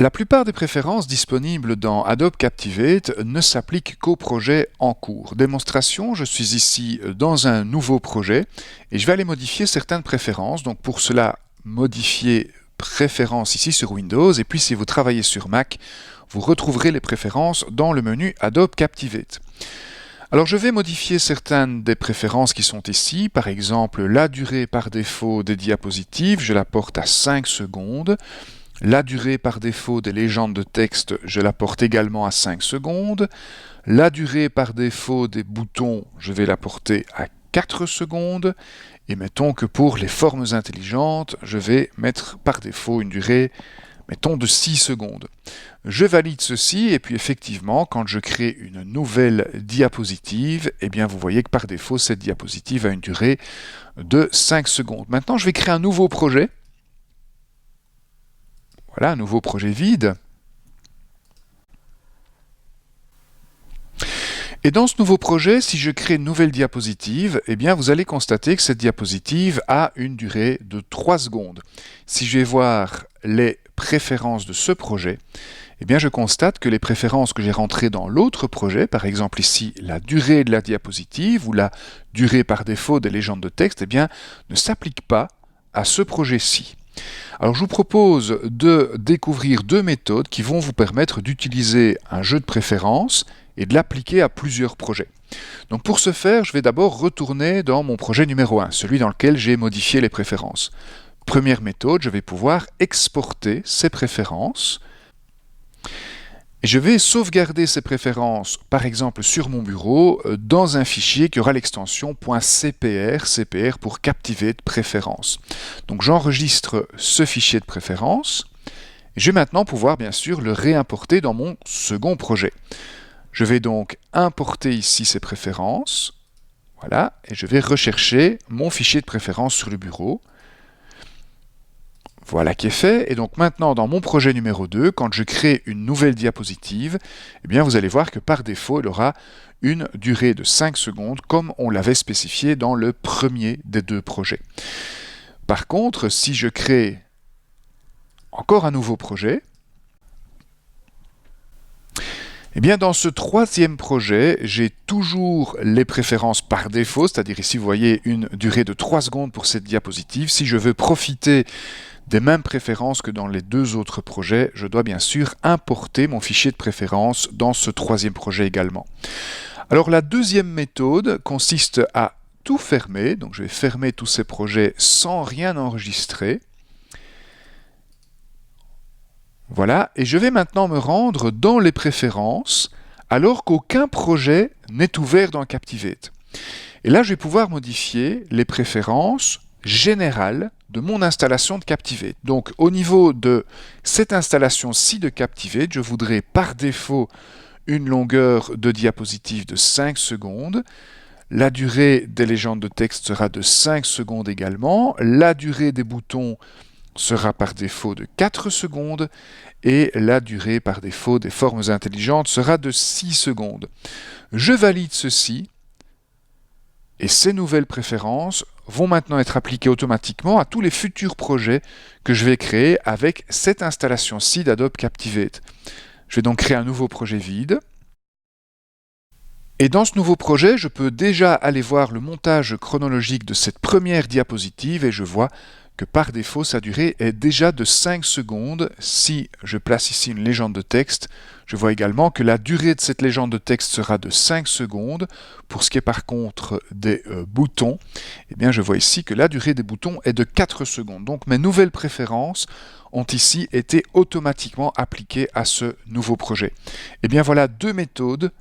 La plupart des préférences disponibles dans Adobe Captivate ne s'appliquent qu'aux projets en cours. Démonstration, je suis ici dans un nouveau projet et je vais aller modifier certaines préférences. Donc pour cela, modifier préférences ici sur Windows, et puis si vous travaillez sur Mac, vous retrouverez les préférences dans le menu Adobe Captivate. Alors je vais modifier certaines des préférences qui sont ici, par exemple la durée par défaut des diapositives, je la porte à 5 secondes. La durée par défaut des légendes de texte, je la porte également à 5 secondes. La durée par défaut des boutons, je vais la porter à 4 secondes. Et mettons que pour les formes intelligentes, je vais mettre par défaut une durée, mettons, de 6 secondes. Je valide ceci et puis effectivement, quand je crée une nouvelle diapositive, eh bien vous voyez que par défaut, cette diapositive a une durée de 5 secondes. Maintenant, je vais créer un nouveau projet. Voilà, un nouveau projet vide. Et dans ce nouveau projet, si je crée une nouvelle diapositive, eh bien vous allez constater que cette diapositive a une durée de 3 secondes. Si je vais voir les préférences de ce projet, eh bien je constate que les préférences que j'ai rentrées dans l'autre projet, par exemple ici la durée de la diapositive ou la durée par défaut des légendes de texte, eh bien ne s'appliquent pas à ce projet-ci. Alors je vous propose de découvrir deux méthodes qui vont vous permettre d'utiliser un jeu de préférences et de l'appliquer à plusieurs projets. Donc pour ce faire, je vais d'abord retourner dans mon projet numéro 1, celui dans lequel j'ai modifié les préférences. Première méthode, je vais pouvoir exporter ces préférences. Et je vais sauvegarder ces préférences, par exemple sur mon bureau, dans un fichier qui aura l'extension .cpr, CPR pour Captivate Préférences. Donc j'enregistre ce fichier de préférences. Et je vais maintenant pouvoir bien sûr le réimporter dans mon second projet. Je vais donc importer ici ces préférences. Voilà, et je vais rechercher mon fichier de préférences sur le bureau. Voilà qui est fait, et donc maintenant dans mon projet numéro 2, quand je crée une nouvelle diapositive, eh bien vous allez voir que par défaut, elle aura une durée de 5 secondes, comme on l'avait spécifié dans le premier des deux projets. Par contre, si je crée encore un nouveau projet, eh bien dans ce troisième projet, j'ai toujours les préférences par défaut, c'est-à-dire ici vous voyez une durée de 3 secondes pour cette diapositive. Si je veux profiter des mêmes préférences que dans les deux autres projets, je dois bien sûr importer mon fichier de préférences dans ce troisième projet également. Alors la deuxième méthode consiste à tout fermer, donc je vais fermer tous ces projets sans rien enregistrer. Voilà, et je vais maintenant me rendre dans les préférences alors qu'aucun projet n'est ouvert dans Captivate. Et là, je vais pouvoir modifier les préférences générales de mon installation de Captivate. Donc au niveau de cette installation-ci de Captivate, je voudrais par défaut une longueur de diapositive de 5 secondes. La durée des légendes de texte sera de 5 secondes également. La durée des boutons sera par défaut de 4 secondes. Et la durée par défaut des formes intelligentes sera de 6 secondes. Je valide ceci. Et ces nouvelles préférences vont maintenant être appliquées automatiquement à tous les futurs projets que je vais créer avec cette installation-ci d'Adobe Captivate. Je vais donc créer un nouveau projet vide. Et dans ce nouveau projet, je peux déjà aller voir le montage chronologique de cette première diapositive et je vois que par défaut, sa durée est déjà de 5 secondes. Si je place ici une légende de texte, je vois également que la durée de cette légende de texte sera de 5 secondes. Pour ce qui est par contre des boutons, eh bien je vois ici que la durée des boutons est de 4 secondes. Donc mes nouvelles préférences ont ici été automatiquement appliquées à ce nouveau projet. Et bien voilà deux méthodes.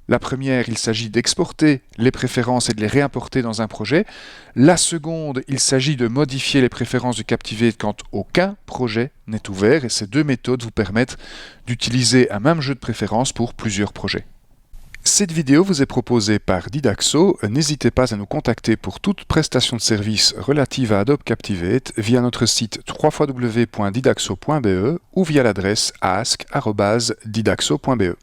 La première, il s'agit d'exporter les préférences et de les réimporter dans un projet. La seconde, il s'agit de modifier les préférences de Captivate quand aucun projet n'est ouvert. Et ces deux méthodes vous permettent d'utiliser un même jeu de préférences pour plusieurs projets. Cette vidéo vous est proposée par Didaxo. N'hésitez pas à nous contacter pour toute prestation de service relative à Adobe Captivate via notre site www.didaxo.be ou via l'adresse ask@didaxo.be.